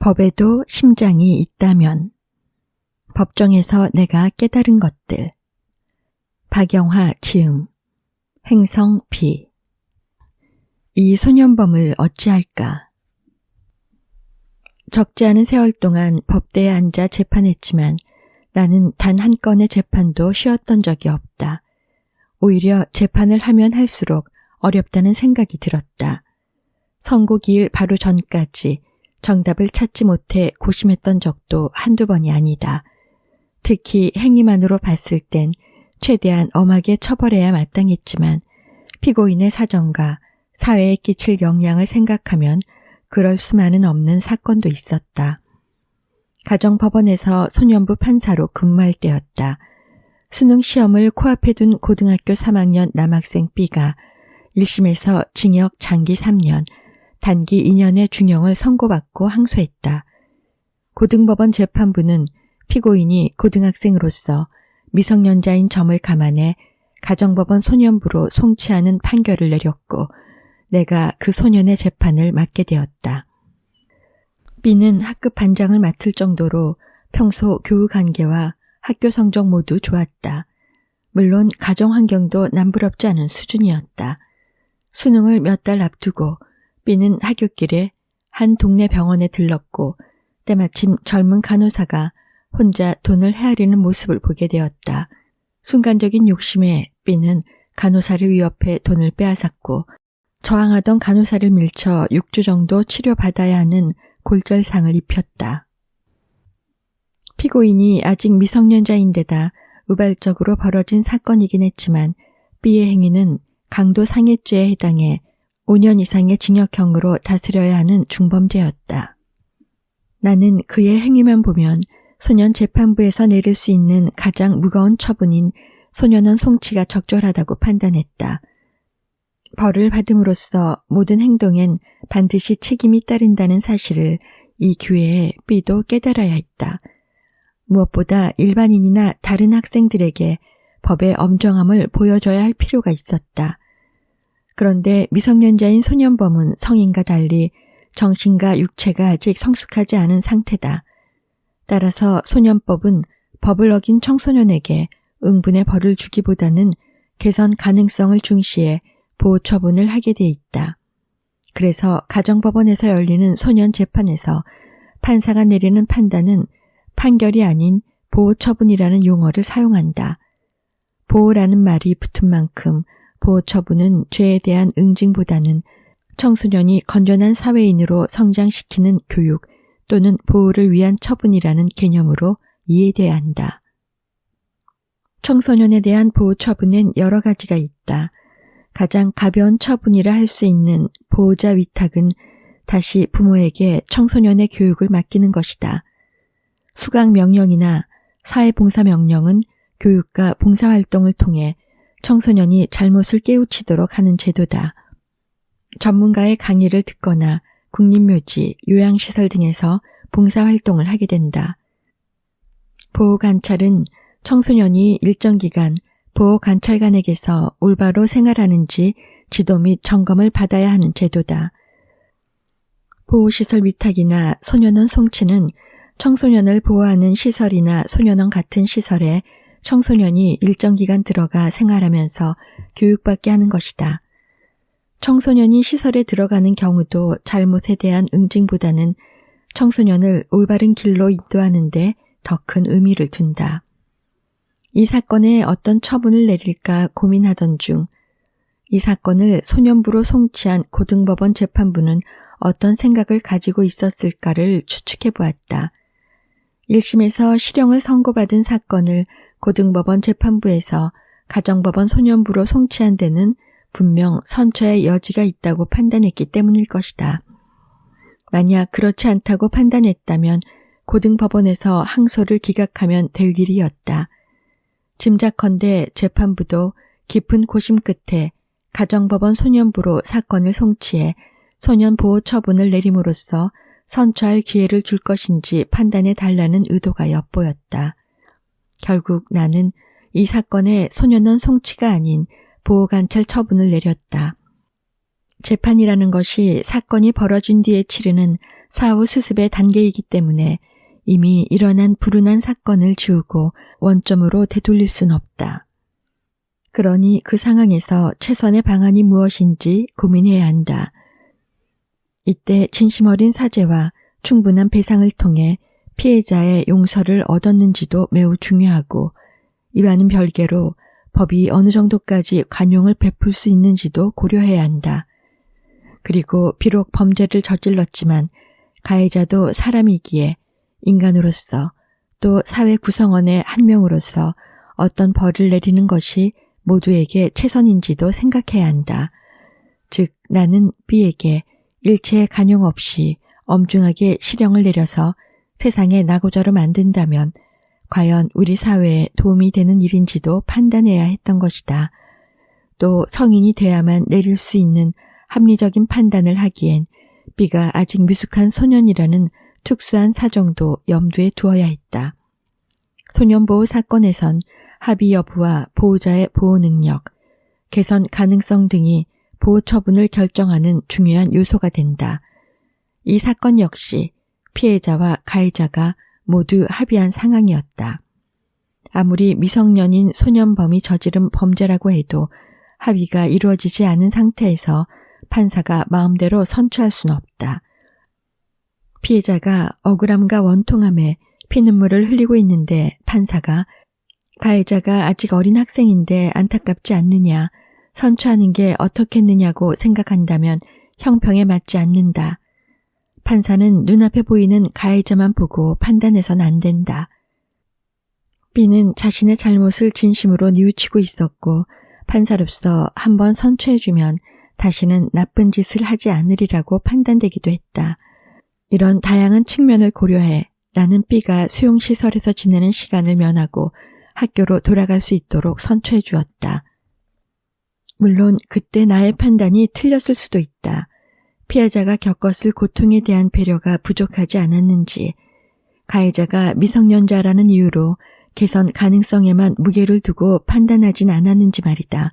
법에도 심장이 있다면. 법정에서 내가 깨달은 것들. 박영화 지음. 행성 B. 이 소년범을 어찌할까. 적지 않은 세월 동안 법대에 앉아 재판했지만 나는 단 한 건의 재판도 쉬었던 적이 없다. 오히려 재판을 하면 할수록 어렵다는 생각이 들었다. 선고기일 바로 전까지 정답을 찾지 못해 고심했던 적도 한두 번이 아니다. 특히 행위만으로 봤을 땐 최대한 엄하게 처벌해야 마땅했지만 피고인의 사정과 사회에 끼칠 영향을 생각하면 그럴 수만은 없는 사건도 있었다. 가정법원에서 소년부 판사로 근무할 때였다. 수능 시험을 코앞에 둔 고등학교 3학년 남학생 B가 1심에서 징역 장기 3년, 단기 2년의 중형을 선고받고 항소했다. 고등법원 재판부는 피고인이 고등학생으로서 미성년자인 점을 감안해 가정법원 소년부로 송치하는 판결을 내렸고 내가 그 소년의 재판을 맡게 되었다. B는 학급 반장을 맡을 정도로 평소 교우 관계와 학교 성적 모두 좋았다. 물론 가정 환경도 남부럽지 않은 수준이었다. 수능을 몇 달 앞두고 B는 하굣길에 한 동네 병원에 들렀고 때마침 젊은 간호사가 혼자 돈을 헤아리는 모습을 보게 되었다. 순간적인 욕심에 B는 간호사를 위협해 돈을 빼앗았고 저항하던 간호사를 밀쳐 6주 정도 치료받아야 하는 골절상을 입혔다. 피고인이 아직 미성년자인데다 우발적으로 벌어진 사건이긴 했지만 B의 행위는 강도 상해죄에 해당해 5년 이상의 징역형으로 다스려야 하는 중범죄였다. 나는 그의 행위만 보면 소년 재판부에서 내릴 수 있는 가장 무거운 처분인 소년원 송치가 적절하다고 판단했다. 벌을 받음으로써 모든 행동엔 반드시 책임이 따른다는 사실을 이 기회에 B도 깨달아야 했다. 무엇보다 일반인이나 다른 학생들에게 법의 엄정함을 보여줘야 할 필요가 있었다. 그런데 미성년자인 소년범은 성인과 달리 정신과 육체가 아직 성숙하지 않은 상태다. 따라서 소년법은 법을 어긴 청소년에게 응분의 벌을 주기보다는 개선 가능성을 중시해 보호 처분을 하게 돼 있다. 그래서 가정법원에서 열리는 소년 재판에서 판사가 내리는 판단은 판결이 아닌 보호 처분이라는 용어를 사용한다. 보호라는 말이 붙은 만큼 보호 처분은 죄에 대한 응징보다는 청소년이 건전한 사회인으로 성장시키는 교육 또는 보호를 위한 처분이라는 개념으로 이해돼야 한다. 청소년에 대한 보호 처분엔 여러 가지가 있다. 가장 가벼운 처분이라 할 수 있는 보호자 위탁은 다시 부모에게 청소년의 교육을 맡기는 것이다. 수강 명령이나 사회봉사 명령은 교육과 봉사활동을 통해 청소년이 잘못을 깨우치도록 하는 제도다. 전문가의 강의를 듣거나 국립묘지, 요양시설 등에서 봉사활동을 하게 된다. 보호관찰은 청소년이 일정 기간 보호관찰관에게서 올바로 생활하는지 지도 및 점검을 받아야 하는 제도다. 보호시설 위탁이나 소년원 송치는 청소년을 보호하는 시설이나 소년원 같은 시설에 청소년이 일정 기간 들어가 생활하면서 교육받게 하는 것이다. 청소년이 시설에 들어가는 경우도 잘못에 대한 응징보다는 청소년을 올바른 길로 인도하는 데 더 큰 의미를 둔다. 이 사건에 어떤 처분을 내릴까 고민하던 중 이 사건을 소년부로 송치한 고등법원 재판부는 어떤 생각을 가지고 있었을까를 추측해 보았다. 1심에서 실형을 선고받은 사건을 고등법원 재판부에서 가정법원 소년부로 송치한 데는 분명 선처의 여지가 있다고 판단했기 때문일 것이다. 만약 그렇지 않다고 판단했다면 고등법원에서 항소를 기각하면 될 일이었다. 짐작컨대 재판부도 깊은 고심 끝에 가정법원 소년부로 사건을 송치해 소년 보호 처분을 내림으로써 선처할 기회를 줄 것인지 판단해 달라는 의도가 엿보였다. 결국 나는 이 사건의 소년원 송치가 아닌 보호관찰 처분을 내렸다. 재판이라는 것이 사건이 벌어진 뒤에 치르는 사후 수습의 단계이기 때문에 이미 일어난 불운한 사건을 지우고 원점으로 되돌릴 순 없다. 그러니 그 상황에서 최선의 방안이 무엇인지 고민해야 한다. 이때 진심 어린 사죄와 충분한 배상을 통해 피해자의 용서를 얻었는지도 매우 중요하고, 이와는 별개로 법이 어느 정도까지 관용을 베풀 수 있는지도 고려해야 한다. 그리고 비록 범죄를 저질렀지만 가해자도 사람이기에 인간으로서 또 사회 구성원의 한 명으로서 어떤 벌을 내리는 것이 모두에게 최선인지도 생각해야 한다. 즉, 나는 B에게 일체의 간용 없이 엄중하게 실형을 내려서 세상에 낙오자로 만든다면 과연 우리 사회에 도움이 되는 일인지도 판단해야 했던 것이다. 또 성인이 돼야만 내릴 수 있는 합리적인 판단을 하기엔 B가 아직 미숙한 소년이라는 특수한 사정도 염두에 두어야 했다. 소년보호 사건에선 합의 여부와 보호자의 보호 능력, 개선 가능성 등이 보호 처분을 결정하는 중요한 요소가 된다. 이 사건 역시 피해자와 가해자가 모두 합의한 상황이었다. 아무리 미성년인 소년범이 저지른 범죄라고 해도 합의가 이루어지지 않은 상태에서 판사가 마음대로 선처할 수는 없다. 피해자가 억울함과 원통함에 피눈물을 흘리고 있는데 판사가 가해자가 아직 어린 학생인데 안타깝지 않느냐, 선처하는 게 어떻겠느냐고 생각한다면 형평에 맞지 않는다. 판사는 눈앞에 보이는 가해자만 보고 판단해선 안 된다. B는 자신의 잘못을 진심으로 뉘우치고 있었고 판사로서 한번 선처해주면 다시는 나쁜 짓을 하지 않으리라고 판단되기도 했다. 이런 다양한 측면을 고려해 나는 B가 수용시설에서 지내는 시간을 면하고 학교로 돌아갈 수 있도록 선처해 주었다. 물론 그때 나의 판단이 틀렸을 수도 있다. 피해자가 겪었을 고통에 대한 배려가 부족하지 않았는지, 가해자가 미성년자라는 이유로 개선 가능성에만 무게를 두고 판단하진 않았는지 말이다.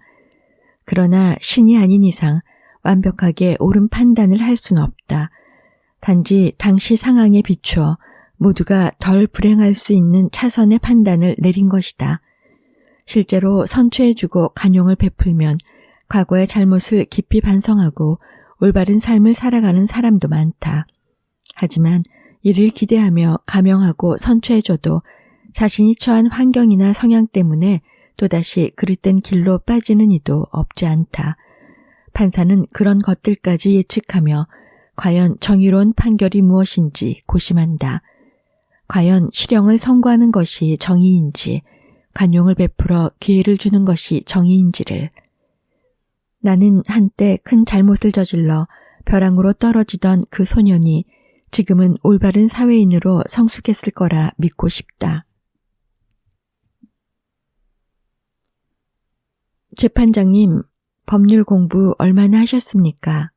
그러나 신이 아닌 이상 완벽하게 옳은 판단을 할 수는 없다. 단지 당시 상황에 비추어 모두가 덜 불행할 수 있는 차선의 판단을 내린 것이다. 실제로 선처해주고 간용을 베풀면 과거의 잘못을 깊이 반성하고 올바른 삶을 살아가는 사람도 많다. 하지만 이를 기대하며 감형하고 선처해줘도 자신이 처한 환경이나 성향 때문에 또다시 그릇된 길로 빠지는 이도 없지 않다. 판사는 그런 것들까지 예측하며 과연 정의로운 판결이 무엇인지 고심한다. 과연 실형을 선고하는 것이 정의인지, 관용을 베풀어 기회를 주는 것이 정의인지를. 나는 한때 큰 잘못을 저질러 벼랑으로 떨어지던 그 소년이 지금은 올바른 사회인으로 성숙했을 거라 믿고 싶다. 재판장님, 법률 공부 얼마나 하셨습니까?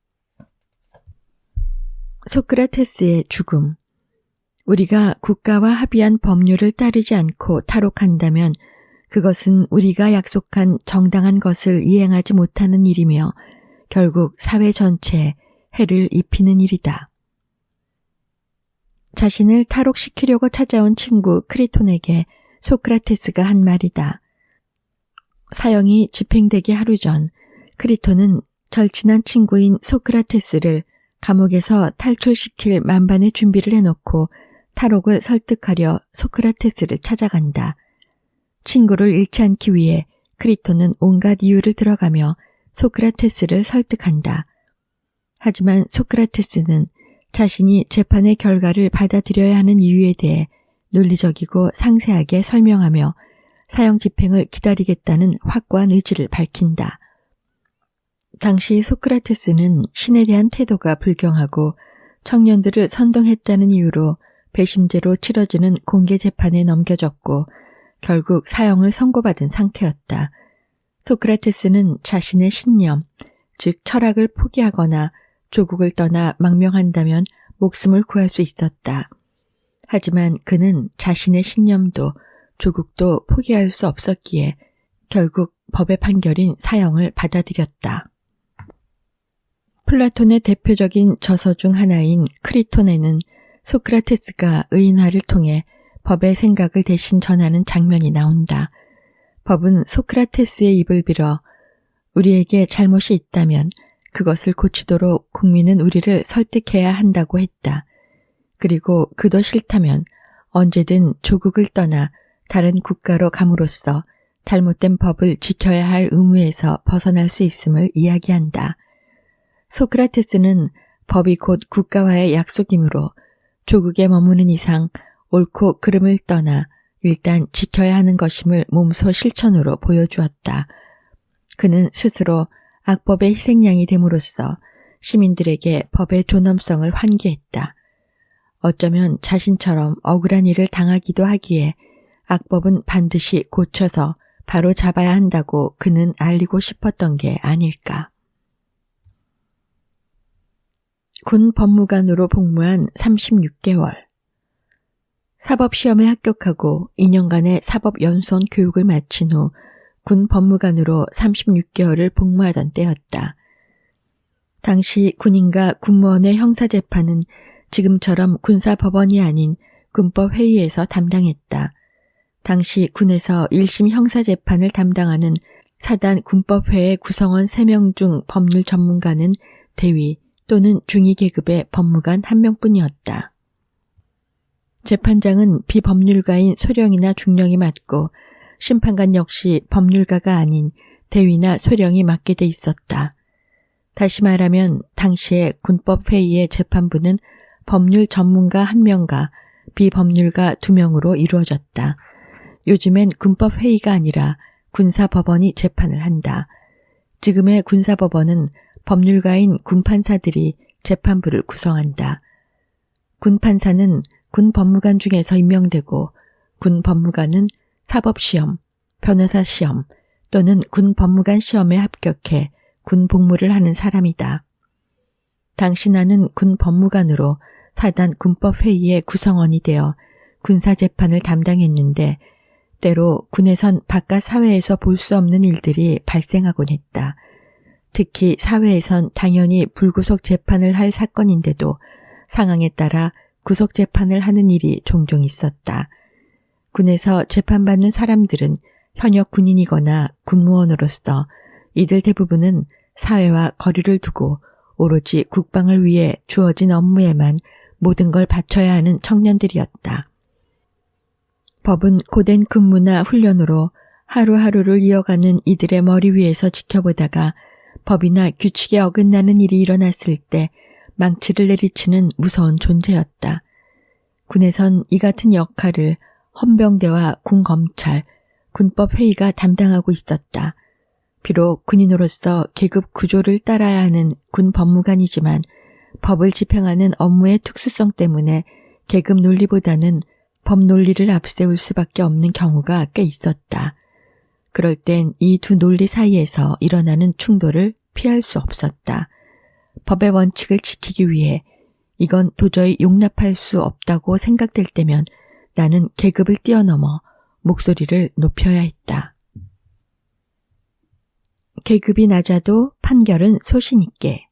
소크라테스의 죽음. 우리가 국가와 합의한 법률을 따르지 않고 탈옥한다면 그것은 우리가 약속한 정당한 것을 이행하지 못하는 일이며 결국 사회 전체에 해를 입히는 일이다. 자신을 탈옥시키려고 찾아온 친구 크리톤에게 소크라테스가 한 말이다. 사형이 집행되기 하루 전 크리톤은 절친한 친구인 소크라테스를 감옥에서 탈출시킬 만반의 준비를 해놓고 탈옥을 설득하려 소크라테스를 찾아간다. 친구를 잃지 않기 위해 크리톤은 온갖 이유를 들어가며 소크라테스를 설득한다. 하지만 소크라테스는 자신이 재판의 결과를 받아들여야 하는 이유에 대해 논리적이고 상세하게 설명하며 사형 집행을 기다리겠다는 확고한 의지를 밝힌다. 당시 소크라테스는 신에 대한 태도가 불경하고 청년들을 선동했다는 이유로 배심제로 치러지는 공개 재판에 넘겨졌고 결국 사형을 선고받은 상태였다. 소크라테스는 자신의 신념, 즉 철학을 포기하거나 조국을 떠나 망명한다면 목숨을 구할 수 있었다. 하지만 그는 자신의 신념도 조국도 포기할 수 없었기에 결국 법의 판결인 사형을 받아들였다. 플라톤의 대표적인 저서 중 하나인 크리톤에는 소크라테스가 의인화를 통해 법의 생각을 대신 전하는 장면이 나온다. 법은 소크라테스의 입을 빌어 우리에게 잘못이 있다면 그것을 고치도록 국민은 우리를 설득해야 한다고 했다. 그리고 그도 싫다면 언제든 조국을 떠나 다른 국가로 감으로써 잘못된 법을 지켜야 할 의무에서 벗어날 수 있음을 이야기한다. 소크라테스는 법이 곧 국가와의 약속이므로 조국에 머무는 이상 옳고 그름을 떠나 일단 지켜야 하는 것임을 몸소 실천으로 보여주었다. 그는 스스로 악법의 희생양이 됨으로써 시민들에게 법의 존엄성을 환기했다. 어쩌면 자신처럼 억울한 일을 당하기도 하기에 악법은 반드시 고쳐서 바로 잡아야 한다고 그는 알리고 싶었던 게 아닐까. 군 법무관으로 복무한 36개월. 사법시험에 합격하고 2년간의 사법연수원 교육을 마친 후 군 법무관으로 36개월을 복무하던 때였다. 당시 군인과 군무원의 형사재판은 지금처럼 군사법원이 아닌 군법회의에서 담당했다. 당시 군에서 1심 형사재판을 담당하는 사단 군법회의 구성원 3명 중 법률 전문가는 대위 또는 중위 계급의 법무관 1명뿐이었다. 재판장은 비법률가인 소령이나 중령이 맡고 심판관 역시 법률가가 아닌 대위나 소령이 맡게 돼 있었다. 다시 말하면 당시의 군법회의의 재판부는 법률 전문가 1명과 비법률가 2명으로 이루어졌다. 요즘엔 군법회의가 아니라 군사법원이 재판을 한다. 지금의 군사법원은 법률가인 군판사들이 재판부를 구성한다. 군판사는 군법무관 중에서 임명되고 군법무관은 사법시험, 변호사시험 또는 군법무관 시험에 합격해 군복무를 하는 사람이다. 당시 나는 군법무관으로 사단 군법회의의 구성원이 되어 군사재판을 담당했는데 때로 군에선 바깥 사회에서 볼 수 없는 일들이 발생하곤 했다. 특히 사회에선 당연히 불구속 재판을 할 사건인데도 상황에 따라 구속 재판을 하는 일이 종종 있었다. 군에서 재판받는 사람들은 현역 군인이거나 군무원으로서 이들 대부분은 사회와 거리를 두고 오로지 국방을 위해 주어진 업무에만 모든 걸 바쳐야 하는 청년들이었다. 법은 고된 근무나 훈련으로 하루하루를 이어가는 이들의 머리 위에서 지켜보다가 법이나 규칙에 어긋나는 일이 일어났을 때 망치를 내리치는 무서운 존재였다. 군에선 이 같은 역할을 헌병대와 군검찰, 군법회의가 담당하고 있었다. 비록 군인으로서 계급 구조를 따라야 하는 군법무관이지만 법을 집행하는 업무의 특수성 때문에 계급 논리보다는 법 논리를 앞세울 수밖에 없는 경우가 꽤 있었다. 그럴 땐 이 두 논리 사이에서 일어나는 충돌을 피할 수 없었다. 법의 원칙을 지키기 위해 이건 도저히 용납할 수 없다고 생각될 때면 나는 계급을 뛰어넘어 목소리를 높여야 했다. 계급이 낮아도 판결은 소신 있게.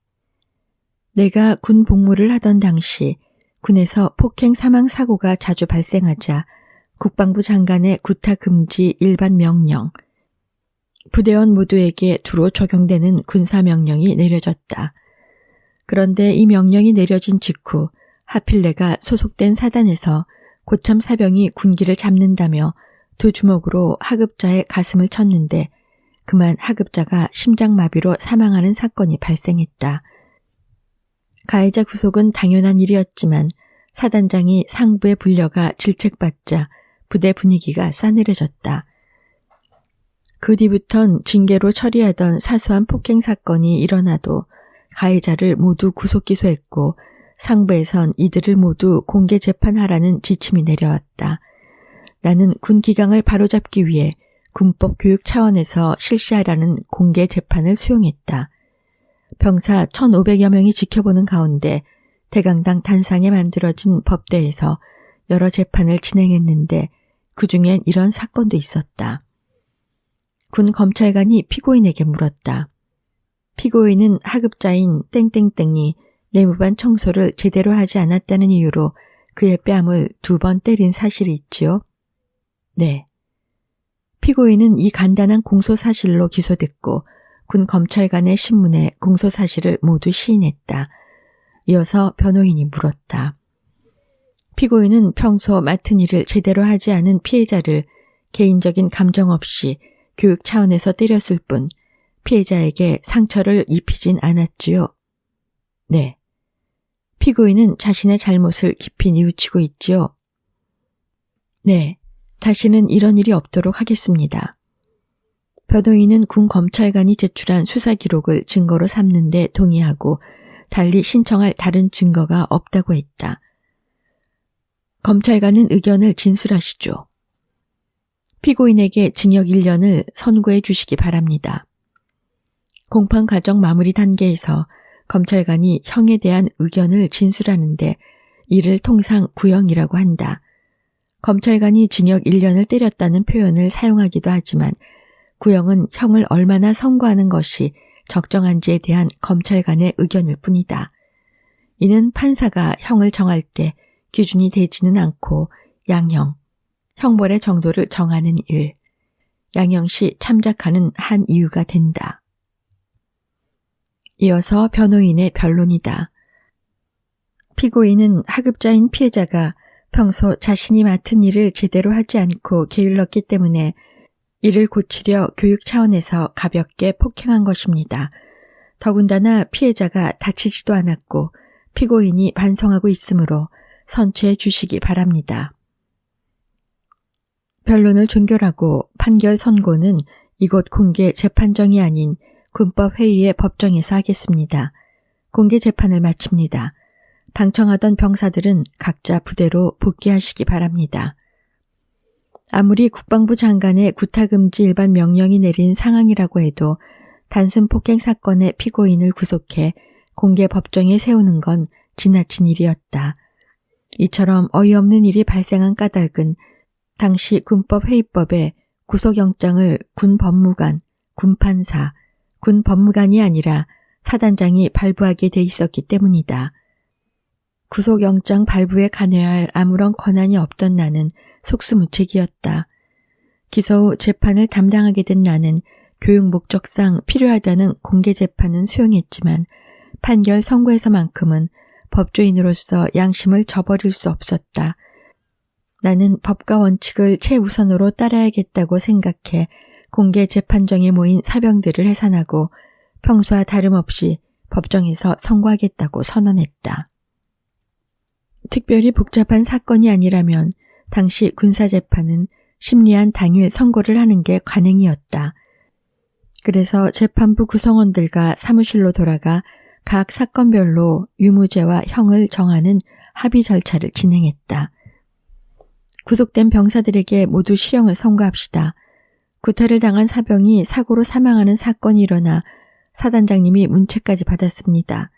내가 군 복무를 하던 당시 군에서 폭행 사망 사고가 자주 발생하자 국방부 장관의 구타 금지 일반 명령, 부대원 모두에게 두로 적용되는 군사명령이 내려졌다. 그런데 이 명령이 내려진 직후 하필 내가 소속된 사단에서 고참 사병이 군기를 잡는다며 두 주먹으로 하급자의 가슴을 쳤는데 그만 하급자가 심장마비로 사망하는 사건이 발생했다. 가해자 구속은 당연한 일이었지만 사단장이 상부에 불려가 질책받자 부대 분위기가 싸늘해졌다. 그 뒤부턴 징계로 처리하던 사소한 폭행 사건이 일어나도 가해자를 모두 구속 기소했고 상부에선 이들을 모두 공개 재판하라는 지침이 내려왔다. 나는 군 기강을 바로잡기 위해 군법 교육 차원에서 실시하라는 공개 재판을 수용했다. 병사 1,500여 명이 지켜보는 가운데 대강당 단상에 만들어진 법대에서 여러 재판을 진행했는데 그중엔 이런 사건도 있었다. 군 검찰관이 피고인에게 물었다. 피고인은 하급자인 땡땡땡이 내무반 청소를 제대로 하지 않았다는 이유로 그의 뺨을 2번 때린 사실이 있지요? 네. 피고인은 이 간단한 공소사실로 기소됐고 군 검찰관의 신문에 공소사실을 모두 시인했다. 이어서 변호인이 물었다. 피고인은 평소 맡은 일을 제대로 하지 않은 피해자를 개인적인 감정 없이 교육 차원에서 때렸을 뿐 피해자에게 상처를 입히진 않았지요? 네. 피고인은 자신의 잘못을 깊이 뉘우치고 있지요? 네. 다시는 이런 일이 없도록 하겠습니다. 변호인은 군 검찰관이 제출한 수사 기록을 증거로 삼는 데 동의하고 달리 신청할 다른 증거가 없다고 했다. 검찰관은 의견을 진술하시죠. 피고인에게 징역 1년을 선고해 주시기 바랍니다. 공판 과정 마무리 단계에서 검찰관이 형에 대한 의견을 진술하는데 이를 통상 구형이라고 한다. 검찰관이 징역 1년을 때렸다는 표현을 사용하기도 하지만 구형은 형을 얼마나 선고하는 것이 적정한지에 대한 검찰관의 의견일 뿐이다. 이는 판사가 형을 정할 때 기준이 되지는 않고 양형, 형벌의 정도를 정하는 일, 양형 시 참작하는 한 이유가 된다. 이어서 변호인의 변론이다. 피고인은 하급자인 피해자가 평소 자신이 맡은 일을 제대로 하지 않고 게을렀기 때문에 이를 고치려 교육 차원에서 가볍게 폭행한 것입니다. 더군다나 피해자가 다치지도 않았고 피고인이 반성하고 있으므로 선처해 주시기 바랍니다. 변론을 종결하고 판결 선고는 이곳 공개 재판정이 아닌 군법회의의 법정에서 하겠습니다. 공개 재판을 마칩니다. 방청하던 병사들은 각자 부대로 복귀하시기 바랍니다. 아무리 국방부 장관의 구타금지 일반 명령이 내린 상황이라고 해도 단순 폭행 사건의 피고인을 구속해 공개 법정에 세우는 건 지나친 일이었다. 이처럼 어이없는 일이 발생한 까닭은 당시 군법회의법에 구속영장을 군법무관, 군판사, 군법무관이 아니라 사단장이 발부하게 돼 있었기 때문이다. 구속영장 발부에 관여할 아무런 권한이 없던 나는 속수무책이었다. 기소 후 재판을 담당하게 된 나는 교육 목적상 필요하다는 공개 재판은 수용했지만 판결 선고에서만큼은 법조인으로서 양심을 저버릴 수 없었다. 나는 법과 원칙을 최우선으로 따라야겠다고 생각해 공개 재판정에 모인 사병들을 해산하고 평소와 다름없이 법정에서 선고하겠다고 선언했다. 특별히 복잡한 사건이 아니라면 당시 군사재판은 심리한 당일 선고를 하는 게 관행이었다. 그래서 재판부 구성원들과 사무실로 돌아가 각 사건별로 유무죄와 형을 정하는 합의 절차를 진행했다. 구속된 병사들에게 모두 실형을 선고합시다. 구타를 당한 사병이 사고로 사망하는 사건이 일어나 사단장님이 문책까지 받았습니다.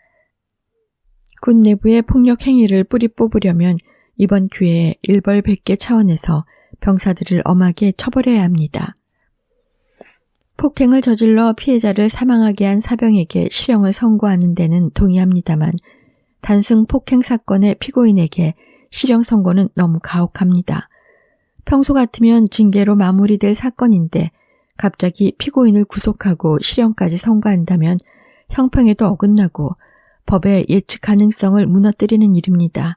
군 내부의 폭력 행위를 뿌리 뽑으려면 이번 기회에 일벌백계 차원에서 병사들을 엄하게 처벌해야 합니다. 폭행을 저질러 피해자를 사망하게 한 사병에게 실형을 선고하는 데는 동의합니다만 단순 폭행 사건의 피고인에게 실형 선고는 너무 가혹합니다. 평소 같으면 징계로 마무리될 사건인데 갑자기 피고인을 구속하고 실형까지 선고한다면 형평에도 어긋나고 법의 예측 가능성을 무너뜨리는 일입니다.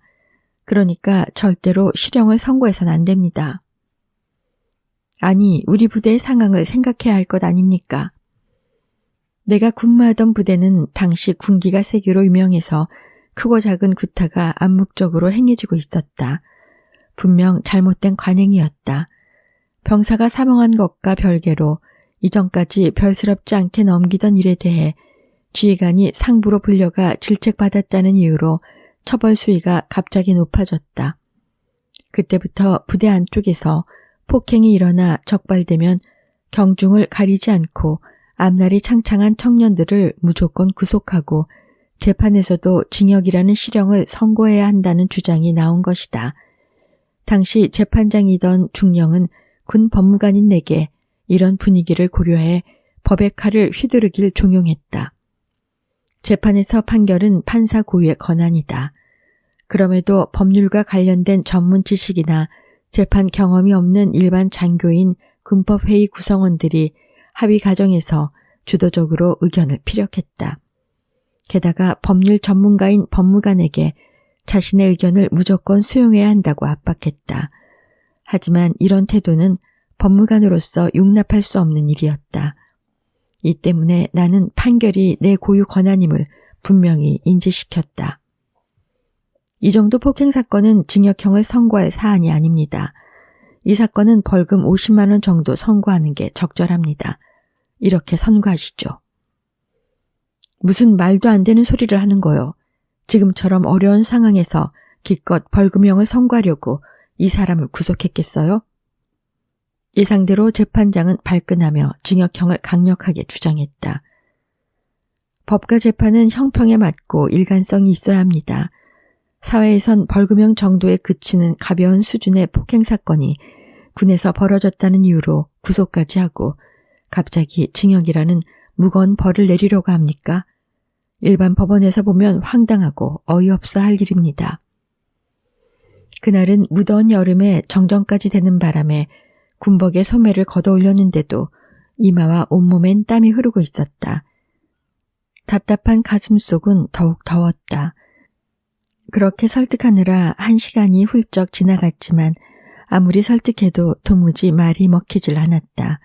그러니까 절대로 실형을 선고해서는 안 됩니다. 아니, 우리 부대의 상황을 생각해야 할 것 아닙니까? 내가 근무하던 부대는 당시 군기가 세기로 유명해서 크고 작은 구타가 암묵적으로 행해지고 있었다. 분명 잘못된 관행이었다. 병사가 사망한 것과 별개로 이전까지 별스럽지 않게 넘기던 일에 대해 지휘관이 상부로 불려가 질책받았다는 이유로 처벌 수위가 갑자기 높아졌다. 그때부터 부대 안쪽에서 폭행이 일어나 적발되면 경중을 가리지 않고 앞날이 창창한 청년들을 무조건 구속하고 재판에서도 징역이라는 실형을 선고해야 한다는 주장이 나온 것이다. 당시 재판장이던 중령은 군 법무관인 내게 이런 분위기를 고려해 법의 칼을 휘두르길 종용했다. 재판에서 판결은 판사 고유의 권한이다. 그럼에도 법률과 관련된 전문 지식이나 재판 경험이 없는 일반 장교인 군법회의 구성원들이 합의 과정에서 주도적으로 의견을 피력했다. 게다가 법률 전문가인 법무관에게 자신의 의견을 무조건 수용해야 한다고 압박했다. 하지만 이런 태도는 법무관으로서 용납할 수 없는 일이었다. 이 때문에 나는 판결이 내 고유 권한임을 분명히 인지시켰다. 이 정도 폭행 사건은 징역형을 선고할 사안이 아닙니다. 이 사건은 벌금 50만 원 정도 선고하는 게 적절합니다. 이렇게 선고하시죠. 무슨 말도 안 되는 소리를 하는 거요. 지금처럼 어려운 상황에서 기껏 벌금형을 선고하려고 이 사람을 구속했겠어요? 예상대로 재판장은 발끈하며 징역형을 강력하게 주장했다. 법과 재판은 형평에 맞고 일관성이 있어야 합니다. 사회에선 벌금형 정도에 그치는 가벼운 수준의 폭행 사건이 군에서 벌어졌다는 이유로 구속까지 하고 갑자기 징역이라는 무거운 벌을 내리려고 합니까? 일반 법원에서 보면 황당하고 어이없어 할 일입니다. 그날은 무더운 여름에 정전까지 되는 바람에 군복에 소매를 걷어올렸는데도 이마와 온몸엔 땀이 흐르고 있었다. 답답한 가슴속은 더욱 더웠다. 그렇게 설득하느라 1시간이 훌쩍 지나갔지만 아무리 설득해도 도무지 말이 먹히질 않았다.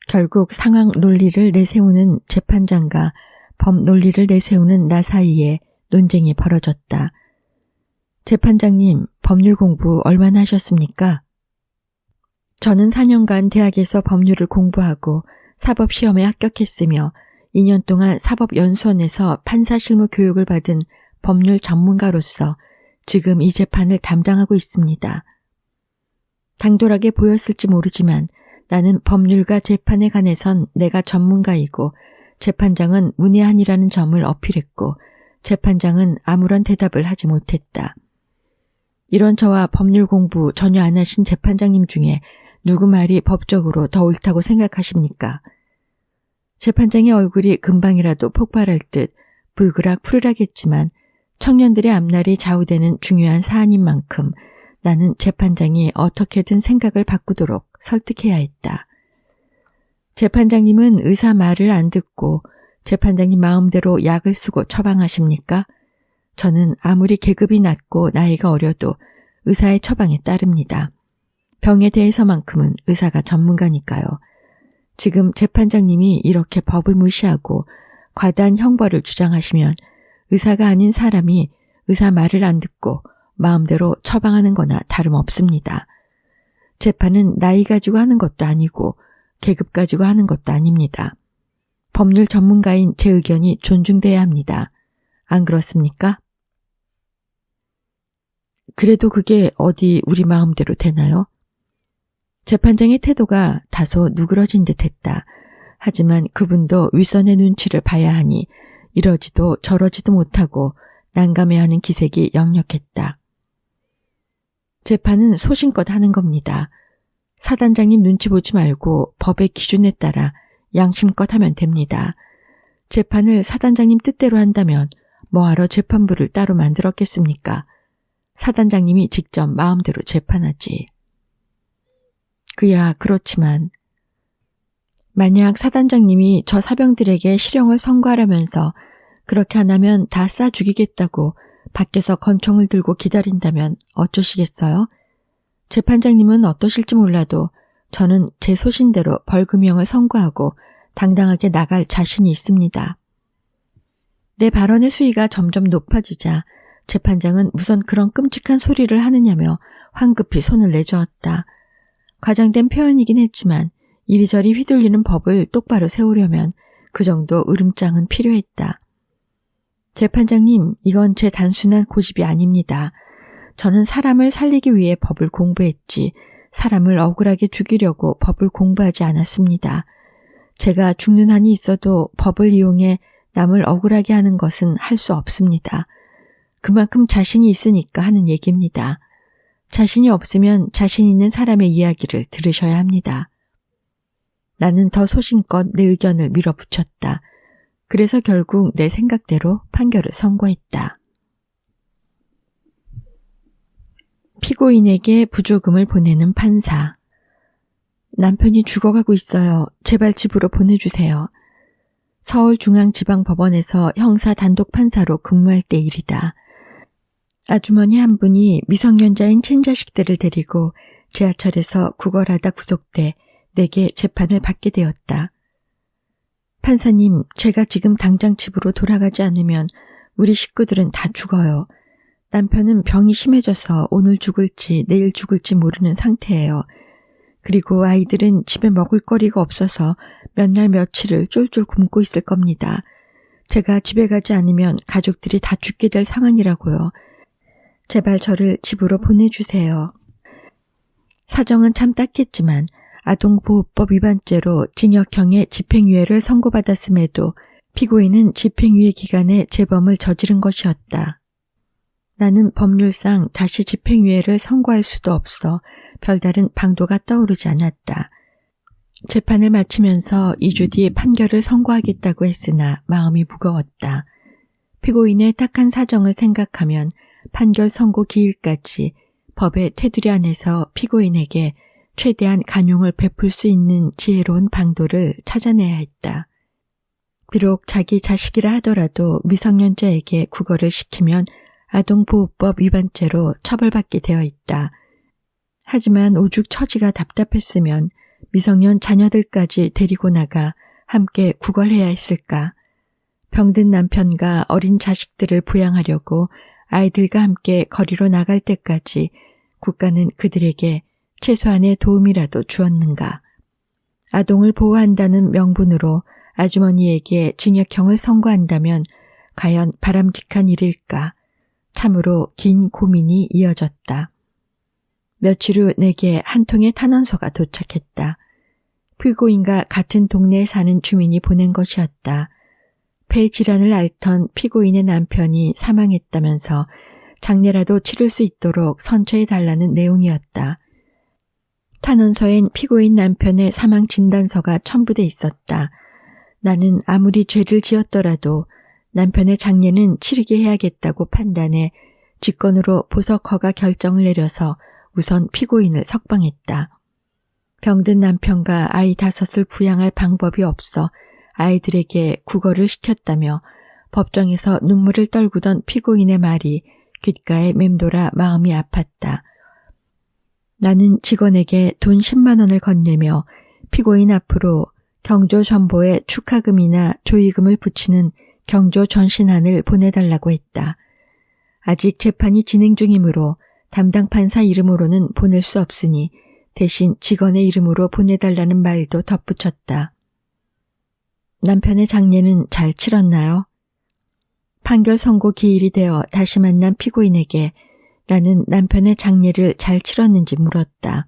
결국 상황 논리를 내세우는 재판장과 법 논리를 내세우는 나 사이에 논쟁이 벌어졌다. 재판장님, 법률 공부 얼마나 하셨습니까? 저는 4년간 대학에서 법률을 공부하고 사법시험에 합격했으며 2년 동안 사법연수원에서 판사실무 교육을 받은 법률 전문가로서 지금 이 재판을 담당하고 있습니다. 당돌하게 보였을지 모르지만 나는 법률과 재판에 관해선 내가 전문가이고 재판장은 문외한이라는 점을 어필했고 재판장은 아무런 대답을 하지 못했다. 이런 저와 법률 공부 전혀 안 하신 재판장님 중에 누구 말이 법적으로 더 옳다고 생각하십니까? 재판장의 얼굴이 금방이라도 폭발할 듯 불그락 푸르락했지만 청년들의 앞날이 좌우되는 중요한 사안인 만큼 나는 재판장이 어떻게든 생각을 바꾸도록 설득해야 했다. 재판장님은 의사 말을 안 듣고 재판장님 마음대로 약을 쓰고 처방하십니까? 저는 아무리 계급이 낮고 나이가 어려도 의사의 처방에 따릅니다. 병에 대해서만큼은 의사가 전문가니까요. 지금 재판장님이 이렇게 법을 무시하고 과다한 형벌을 주장하시면 의사가 아닌 사람이 의사 말을 안 듣고 마음대로 처방하는 거나 다름없습니다. 재판은 나이 가지고 하는 것도 아니고 계급 가지고 하는 것도 아닙니다. 법률 전문가인 제 의견이 존중돼야 합니다. 안 그렇습니까? 그래도 그게 어디 우리 마음대로 되나요? 재판장의 태도가 다소 누그러진 듯했다. 하지만 그분도 윗선의 눈치를 봐야 하니 이러지도 저러지도 못하고 난감해하는 기색이 역력했다. 재판은 소신껏 하는 겁니다. 사단장님 눈치 보지 말고 법의 기준에 따라 양심껏 하면 됩니다. 재판을 사단장님 뜻대로 한다면 뭐하러 재판부를 따로 만들었겠습니까? 사단장님이 직접 마음대로 재판하지. 그야 그렇지만 만약 사단장님이 저 사병들에게 실형을 선고하라면서 그렇게 안 하면 다 쏴 죽이겠다고 밖에서 권총을 들고 기다린다면 어쩌시겠어요? 재판장님은 어떠실지 몰라도 저는 제 소신대로 벌금형을 선고하고 당당하게 나갈 자신이 있습니다. 내 발언의 수위가 점점 높아지자 재판장은 무슨 그런 끔찍한 소리를 하느냐며 황급히 손을 내저었다. 과장된 표현이긴 했지만 이리저리 휘둘리는 법을 똑바로 세우려면 그 정도 으름장은 필요했다. 재판장님, 이건 제 단순한 고집이 아닙니다. 저는 사람을 살리기 위해 법을 공부했지 사람을 억울하게 죽이려고 법을 공부하지 않았습니다. 제가 죽는 한이 있어도 법을 이용해 남을 억울하게 하는 것은 할 수 없습니다. 그만큼 자신이 있으니까 하는 얘기입니다. 자신이 없으면 자신 있는 사람의 이야기를 들으셔야 합니다. 나는 더 소신껏 내 의견을 밀어붙였다. 그래서 결국 내 생각대로 판결을 선고했다. 피고인에게 부조금을 보내는 판사. 남편이 죽어가고 있어요. 제발 집으로 보내주세요. 서울중앙지방법원에서 형사 단독판사로 근무할 때 일이다. 아주머니 한 분이 미성년자인 친자식들을 데리고 지하철에서 구걸하다 구속돼 내게 재판을 받게 되었다. 판사님, 제가 지금 당장 집으로 돌아가지 않으면 우리 식구들은 다 죽어요. 남편은 병이 심해져서 오늘 죽을지 내일 죽을지 모르는 상태예요. 그리고 아이들은 집에 먹을 거리가 없어서 몇 날 며칠을 쫄쫄 굶고 있을 겁니다. 제가 집에 가지 않으면 가족들이 다 죽게 될 상황이라고요. 제발 저를 집으로 보내주세요. 사정은 참 딱했지만 아동보호법 위반죄로 징역형의 집행유예를 선고받았음에도 피고인은 집행유예 기간에 재범을 저지른 것이었다. 나는 법률상 다시 집행유예를 선고할 수도 없어 별다른 방도가 떠오르지 않았다. 재판을 마치면서 2주 뒤에 판결을 선고하겠다고 했으나 마음이 무거웠다. 피고인의 딱한 사정을 생각하면 판결 선고 기일까지 법의 테두리 안에서 피고인에게 최대한 간용을 베풀 수 있는 지혜로운 방도를 찾아내야 했다. 비록 자기 자식이라 하더라도 미성년자에게 구걸을 시키면 아동보호법 위반죄로 처벌받게 되어 있다. 하지만 오죽 처지가 답답했으면 미성년 자녀들까지 데리고 나가 함께 구걸해야 했을까. 병든 남편과 어린 자식들을 부양하려고 아이들과 함께 거리로 나갈 때까지 국가는 그들에게 최소한의 도움이라도 주었는가. 아동을 보호한다는 명분으로 아주머니에게 징역형을 선고한다면 과연 바람직한 일일까. 참으로 긴 고민이 이어졌다. 며칠 후 내게 한 통의 탄원서가 도착했다. 피고인과 같은 동네에 사는 주민이 보낸 것이었다. 폐 질환을 앓던 피고인의 남편이 사망했다면서 장례라도 치를 수 있도록 선처해달라는 내용이었다. 탄원서엔 피고인 남편의 사망 진단서가 첨부돼 있었다. 나는 아무리 죄를 지었더라도 남편의 장례는 치르게 해야겠다고 판단해 직권으로 보석 허가 결정을 내려서 우선 피고인을 석방했다. 병든 남편과 아이 5을 부양할 방법이 없어 아이들에게 구걸을 시켰다며 법정에서 눈물을 떨구던 피고인의 말이 귓가에 맴돌아 마음이 아팠다. 나는 직원에게 돈 10만 원을 건네며 피고인 앞으로 경조전보에 축하금이나 조의금을 붙이는 경조전신안을 보내달라고 했다. 아직 재판이 진행 중이므로 담당 판사 이름으로는 보낼 수 없으니 대신 직원의 이름으로 보내달라는 말도 덧붙였다. 남편의 장례는 잘 치렀나요? 판결 선고 기일이 되어 다시 만난 피고인에게 나는 남편의 장례를 잘 치렀는지 물었다.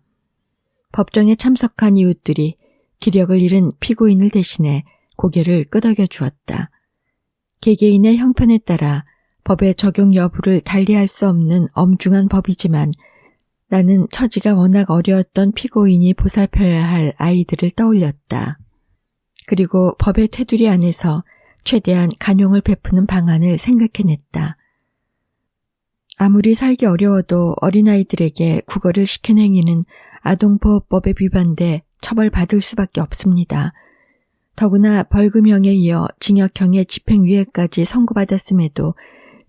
법정에 참석한 이웃들이 기력을 잃은 피고인을 대신해 고개를 끄덕여 주었다. 개개인의 형편에 따라 법의 적용 여부를 달리할 수 없는 엄중한 법이지만 나는 처지가 워낙 어려웠던 피고인이 보살펴야 할 아이들을 떠올렸다. 그리고 법의 테두리 안에서 최대한 간용을 베푸는 방안을 생각해냈다. 아무리 살기 어려워도 어린아이들에게 구걸을 시킨 행위는 아동보호법에 위반돼 처벌받을 수밖에 없습니다. 더구나 벌금형에 이어 징역형의 집행유예까지 선고받았음에도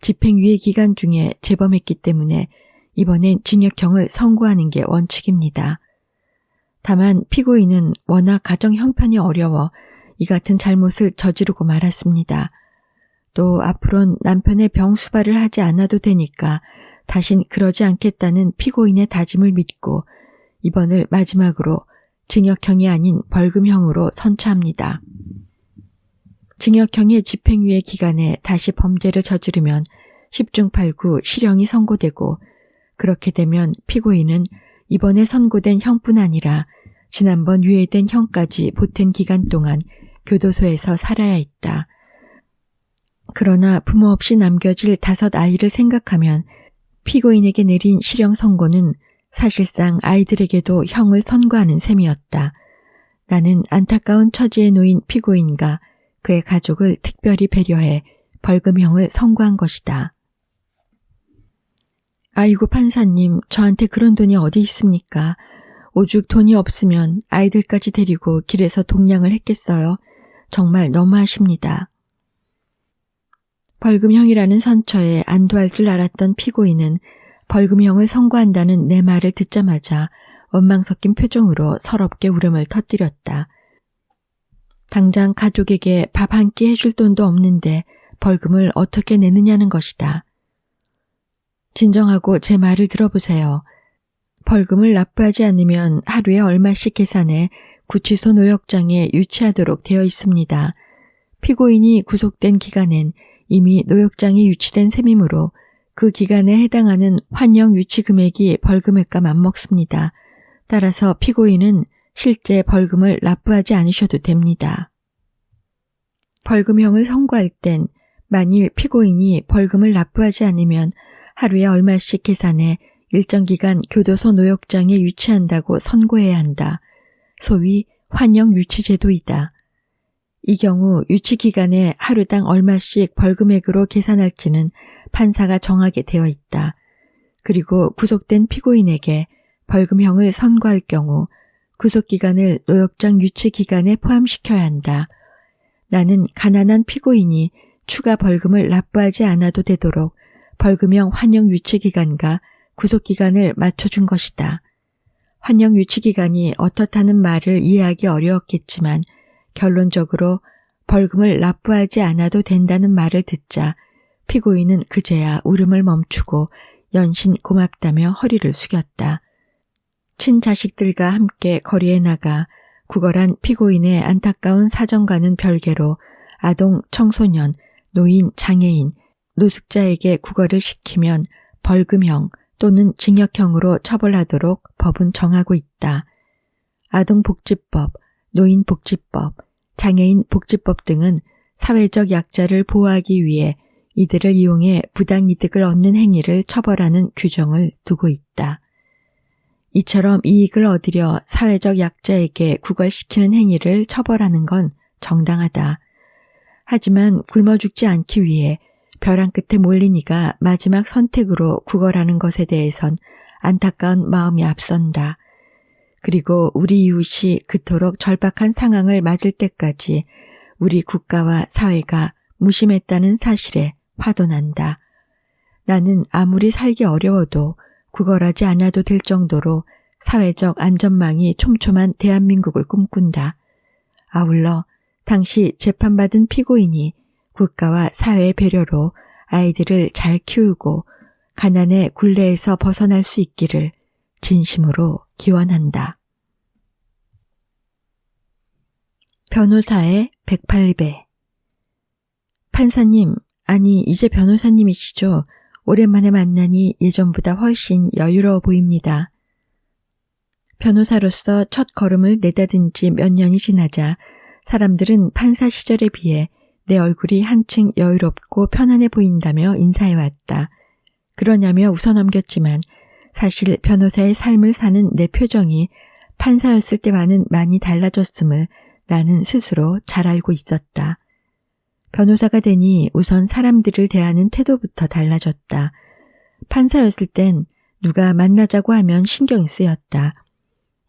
집행유예 기간 중에 재범했기 때문에 이번엔 징역형을 선고하는 게 원칙입니다. 다만 피고인은 워낙 가정 형편이 어려워 이 같은 잘못을 저지르고 말았습니다. 또 앞으론 남편의 병 수발을 하지 않아도 되니까 다신 그러지 않겠다는 피고인의 다짐을 믿고 이번을 마지막으로 징역형이 아닌 벌금형으로 선처합니다. 징역형의 집행유예 기간에 다시 범죄를 저지르면 10중 8구 실형이 선고되고 그렇게 되면 피고인은 이번에 선고된 형뿐 아니라 지난번 유예된 형까지 보탠 기간 동안 교도소에서 살아야 했다. 그러나 부모 없이 남겨질 5아이를 생각하면 피고인에게 내린 실형 선고는 사실상 아이들에게도 형을 선고하는 셈이었다. 나는 안타까운 처지에 놓인 피고인과 그의 가족을 특별히 배려해 벌금형을 선고한 것이다. 아이고 판사님, 저한테 그런 돈이 어디 있습니까? 오죽 돈이 없으면 아이들까지 데리고 길에서 동냥을 했겠어요. 정말 너무하십니다. 벌금형이라는 선처에 안도할 줄 알았던 피고인은 벌금형을 선고한다는 내 말을 듣자마자 원망 섞인 표정으로 서럽게 울음을 터뜨렸다. 당장 가족에게 밥 한 끼 해줄 돈도 없는데 벌금을 어떻게 내느냐는 것이다. 진정하고 제 말을 들어보세요. 벌금을 납부하지 않으면 하루에 얼마씩 계산해 구치소 노역장에 유치하도록 되어 있습니다. 피고인이 구속된 기간엔 이미 노역장에 유치된 셈이므로 그 기간에 해당하는 환영 유치 금액이 벌금액과 맞먹습니다. 따라서 피고인은 실제 벌금을 납부하지 않으셔도 됩니다. 벌금형을 선고할 땐 만일 피고인이 벌금을 납부하지 않으면 하루에 얼마씩 계산해 일정 기간 교도소 노역장에 유치한다고 선고해야 한다. 소위 환영 유치 제도이다. 이 경우 유치 기간에 하루당 얼마씩 벌금액으로 계산할지는 판사가 정하게 되어 있다. 그리고 구속된 피고인에게 벌금형을 선고할 경우 구속기간을 노역장 유치 기간에 포함시켜야 한다. 나는 가난한 피고인이 추가 벌금을 납부하지 않아도 되도록 벌금형 환영 유치 기간과 구속기간을 맞춰준 것이다. 환영 유치 기간이 어떻다는 말을 이해하기 어려웠겠지만 결론적으로 벌금을 납부하지 않아도 된다는 말을 듣자 피고인은 그제야 울음을 멈추고 연신 고맙다며 허리를 숙였다. 친자식들과 함께 거리에 나가 구걸한 피고인의 안타까운 사정과는 별개로 아동, 청소년, 노인, 장애인, 노숙자에게 구걸을 시키면 벌금형 또는 징역형으로 처벌하도록 법은 정하고 있다. 아동복지법, 노인복지법, 장애인복지법 등은 사회적 약자를 보호하기 위해 이들을 이용해 부당이득을 얻는 행위를 처벌하는 규정을 두고 있다. 이처럼 이익을 얻으려 사회적 약자에게 구걸시키는 행위를 처벌하는 건 정당하다. 하지만 굶어 죽지 않기 위해 벼랑 끝에 몰린 이가 마지막 선택으로 구걸하는 것에 대해선 안타까운 마음이 앞선다. 그리고 우리 이웃이 그토록 절박한 상황을 맞을 때까지 우리 국가와 사회가 무심했다는 사실에 화도 난다. 나는 아무리 살기 어려워도 구걸하지 않아도 될 정도로 사회적 안전망이 촘촘한 대한민국을 꿈꾼다. 아울러 당시 재판받은 피고인이 국가와 사회의 배려로 아이들을 잘 키우고 가난의 굴레에서 벗어날 수 있기를 진심으로 기원한다. 변호사의 108배. 판사님, 아니 이제 변호사님이시죠? 오랜만에 만나니 예전보다 훨씬 여유로워 보입니다. 변호사로서 첫 걸음을 내다든 지 몇 년이 지나자 사람들은 판사 시절에 비해 내 얼굴이 한층 여유롭고 편안해 보인다며 인사해왔다. 그러냐며 웃어넘겼지만 사실 변호사의 삶을 사는 내 표정이 판사였을 때와는 많이 달라졌음을 나는 스스로 잘 알고 있었다. 변호사가 되니 우선 사람들을 대하는 태도부터 달라졌다. 판사였을 땐 누가 만나자고 하면 신경이 쓰였다.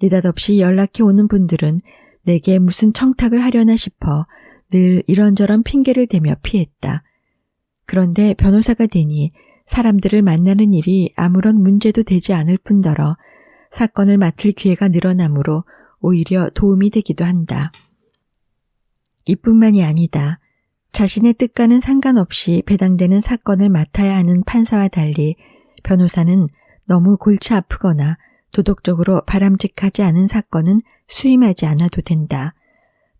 느닷없이 연락해 오는 분들은 내게 무슨 청탁을 하려나 싶어 늘 이런저런 핑계를 대며 피했다. 그런데 변호사가 되니 사람들을 만나는 일이 아무런 문제도 되지 않을 뿐더러 사건을 맡을 기회가 늘어나므로 오히려 도움이 되기도 한다. 이뿐만이 아니다. 자신의 뜻과는 상관없이 배당되는 사건을 맡아야 하는 판사와 달리 변호사는 너무 골치 아프거나 도덕적으로 바람직하지 않은 사건은 수임하지 않아도 된다.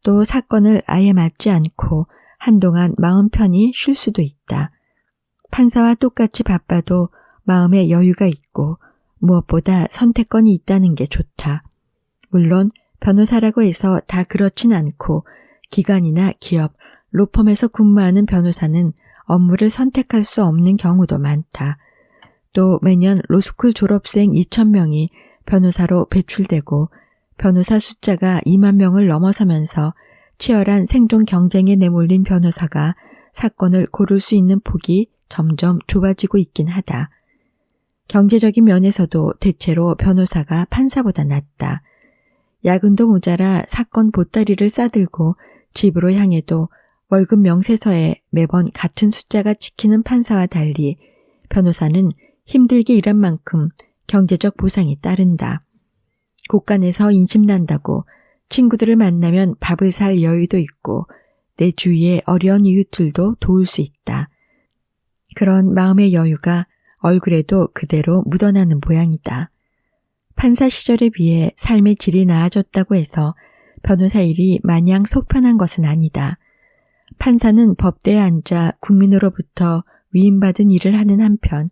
또 사건을 아예 맡지 않고 한동안 마음 편히 쉴 수도 있다. 판사와 똑같이 바빠도 마음에 여유가 있고 무엇보다 선택권이 있다는 게 좋다. 물론 변호사라고 해서 다 그렇진 않고 기관이나 기업, 로펌에서 근무하는 변호사는 업무를 선택할 수 없는 경우도 많다. 또 매년 로스쿨 졸업생 2,000명이 변호사로 배출되고 변호사 숫자가 2만 명을 넘어서면서 치열한 생존 경쟁에 내몰린 변호사가 사건을 고를 수 있는 폭이 점점 좁아지고 있긴 하다. 경제적인 면에서도 대체로 변호사가 판사보다 낫다. 야근도 모자라 사건 보따리를 싸들고 집으로 향해도 월급 명세서에 매번 같은 숫자가 찍히는 판사와 달리 변호사는 힘들게 일한 만큼 경제적 보상이 따른다. 곳간에서 인심난다고 친구들을 만나면 밥을 살 여유도 있고 내 주위의 어려운 이웃들도 도울 수 있다. 그런 마음의 여유가 얼굴에도 그대로 묻어나는 모양이다. 판사 시절에 비해 삶의 질이 나아졌다고 해서 변호사 일이 마냥 속편한 것은 아니다. 판사는 법대에 앉아 국민으로부터 위임받은 일을 하는 한편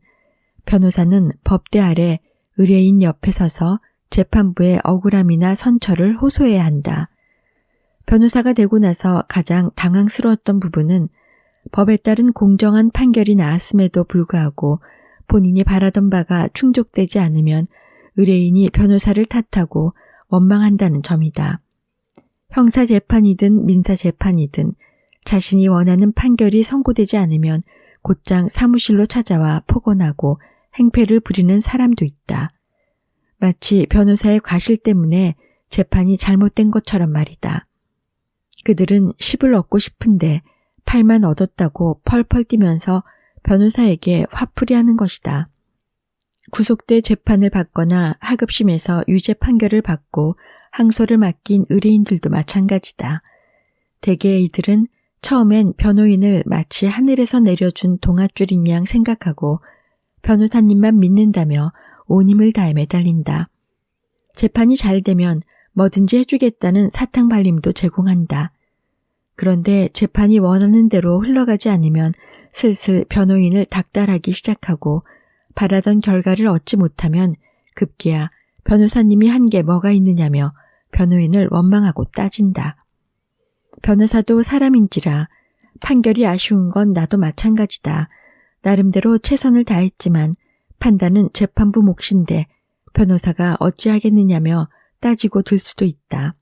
변호사는 법대 아래 의뢰인 옆에 서서 재판부의 억울함이나 선처를 호소해야 한다. 변호사가 되고 나서 가장 당황스러웠던 부분은 법에 따른 공정한 판결이 나왔음에도 불구하고 본인이 바라던 바가 충족되지 않으면 의뢰인이 변호사를 탓하고 원망한다는 점이다. 형사재판이든 민사재판이든 자신이 원하는 판결이 선고되지 않으면 곧장 사무실로 찾아와 폭언하고 행패를 부리는 사람도 있다. 마치 변호사의 과실 때문에 재판이 잘못된 것처럼 말이다. 그들은 10을 얻고 싶은데 8만 얻었다고 펄펄 뛰면서 변호사에게 화풀이하는 것이다. 구속돼 재판을 받거나 하급심에서 유죄 판결을 받고 항소를 맡긴 의뢰인들도 마찬가지다. 대개 이들은 처음엔 변호인을 마치 하늘에서 내려준 동아줄인 양 생각하고 변호사님만 믿는다며 온 힘을 다해 매달린다. 재판이 잘 되면 뭐든지 해주겠다는 사탕 발림도 제공한다. 그런데 재판이 원하는 대로 흘러가지 않으면 슬슬 변호인을 닥달하기 시작하고 바라던 결과를 얻지 못하면 급기야 변호사님이 한 게 뭐가 있느냐며 변호인을 원망하고 따진다. 변호사도 사람인지라 판결이 아쉬운 건 나도 마찬가지다. 나름대로 최선을 다했지만 판단은 재판부 몫인데 변호사가 어찌하겠느냐며 따지고 들 수도 있다.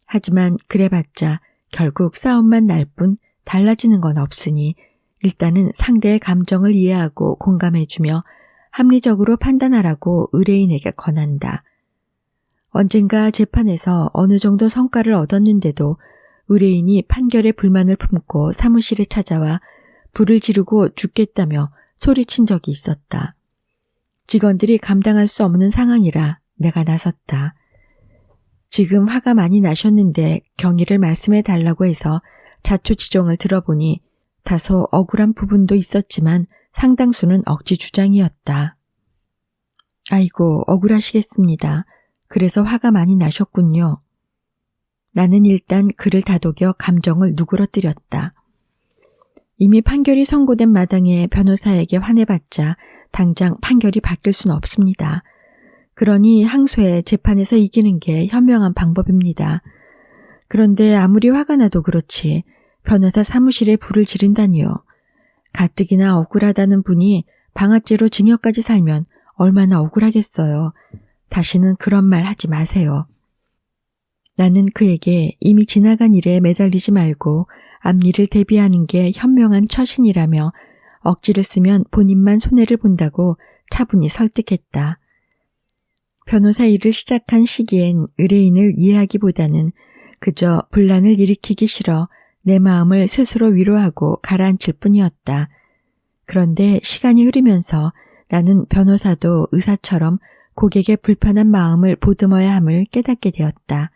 하지만 그래봤자 결국 싸움만 날 뿐 달라지는 건 없으니 일단은 상대의 감정을 이해하고 공감해주며 합리적으로 판단하라고 의뢰인에게 권한다. 언젠가 재판에서 어느 정도 성과를 얻었는데도 의뢰인이 판결에 불만을 품고 사무실에 찾아와 불을 지르고 죽겠다며 소리친 적이 있었다. 직원들이 감당할 수 없는 상황이라 내가 나섰다. 지금 화가 많이 나셨는데 경위를 말씀해 달라고 해서 자초지종을 들어보니 다소 억울한 부분도 있었지만 상당수는 억지 주장이었다. 아이고, 억울하시겠습니다. 그래서 화가 많이 나셨군요. 나는 일단 그를 다독여 감정을 누그러뜨렸다. 이미 판결이 선고된 마당에 변호사에게 화내봤자 당장 판결이 바뀔 수는 없습니다. 그러니 항소해 재판에서 이기는 게 현명한 방법입니다. 그런데 아무리 화가 나도 그렇지 변호사 사무실에 불을 지른다니요. 가뜩이나 억울하다는 분이 방아죄로 징역까지 살면 얼마나 억울하겠어요. 다시는 그런 말 하지 마세요. 나는 그에게 이미 지나간 일에 매달리지 말고 앞일을 대비하는 게 현명한 처신이라며 억지를 쓰면 본인만 손해를 본다고 차분히 설득했다. 변호사 일을 시작한 시기엔 의뢰인을 이해하기보다는 그저 분란을 일으키기 싫어 내 마음을 스스로 위로하고 가라앉힐 뿐이었다. 그런데 시간이 흐르면서 나는 변호사도 의사처럼 고객의 불편한 마음을 보듬어야 함을 깨닫게 되었다.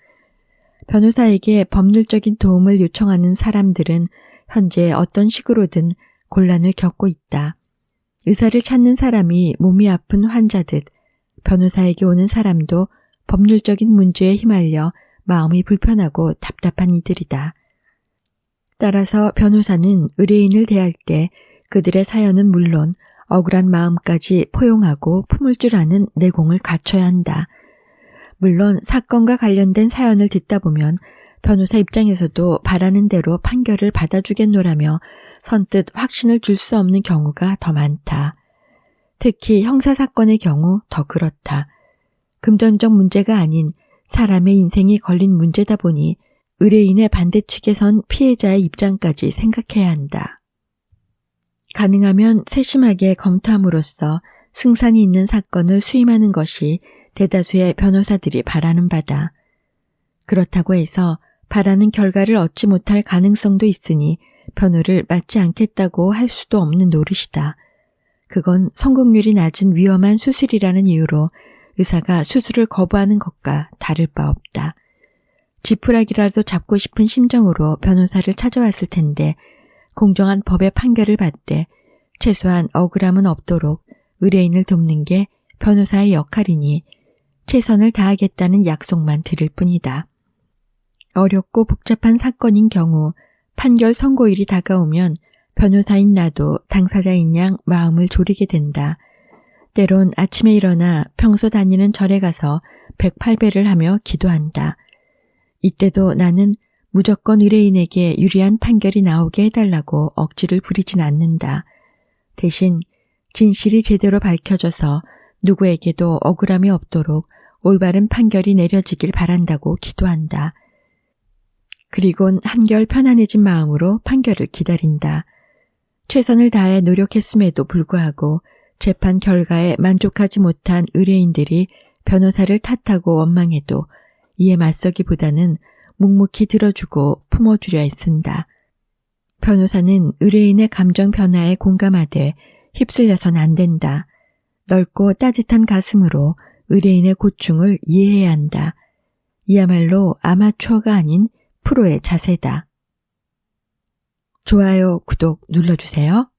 변호사에게 법률적인 도움을 요청하는 사람들은 현재 어떤 식으로든 곤란을 겪고 있다. 의사를 찾는 사람이 몸이 아픈 환자듯 변호사에게 오는 사람도 법률적인 문제에 휘말려 마음이 불편하고 답답한 이들이다. 따라서 변호사는 의뢰인을 대할 때 그들의 사연은 물론 억울한 마음까지 포용하고 품을 줄 아는 내공을 갖춰야 한다. 물론 사건과 관련된 사연을 듣다 보면 변호사 입장에서도 바라는 대로 판결을 받아주겠노라며 선뜻 확신을 줄 수 없는 경우가 더 많다. 특히 형사사건의 경우 더 그렇다. 금전적 문제가 아닌 사람의 인생이 걸린 문제다 보니 의뢰인의 반대측에 선 피해자의 입장까지 생각해야 한다. 가능하면 세심하게 검토함으로써 승산이 있는 사건을 수임하는 것이 대다수의 변호사들이 바라는 바다. 그렇다고 해서 바라는 결과를 얻지 못할 가능성도 있으니 변호를 맡지 않겠다고 할 수도 없는 노릇이다. 그건 성공률이 낮은 위험한 수술이라는 이유로 의사가 수술을 거부하는 것과 다를 바 없다. 지푸라기라도 잡고 싶은 심정으로 변호사를 찾아왔을 텐데 공정한 법의 판결을 받되 최소한 억울함은 없도록 의뢰인을 돕는 게 변호사의 역할이니 최선을 다하겠다는 약속만 드릴 뿐이다. 어렵고 복잡한 사건인 경우 판결 선고일이 다가오면 변호사인 나도 당사자인 양 마음을 졸이게 된다. 때론 아침에 일어나 평소 다니는 절에 가서 108배를 하며 기도한다. 이때도 나는 무조건 의뢰인에게 유리한 판결이 나오게 해달라고 억지를 부리진 않는다. 대신 진실이 제대로 밝혀져서 누구에게도 억울함이 없도록 올바른 판결이 내려지길 바란다고 기도한다. 그리곤 한결 편안해진 마음으로 판결을 기다린다. 최선을 다해 노력했음에도 불구하고 재판 결과에 만족하지 못한 의뢰인들이 변호사를 탓하고 원망해도 이에 맞서기보다는 묵묵히 들어주고 품어주려 애쓴다. 변호사는 의뢰인의 감정 변화에 공감하되 휩쓸려선 안 된다. 넓고 따뜻한 가슴으로 의뢰인의 고충을 이해해야 한다. 이야말로 아마추어가 아닌 프로의 자세다. 좋아요, 구독 눌러주세요.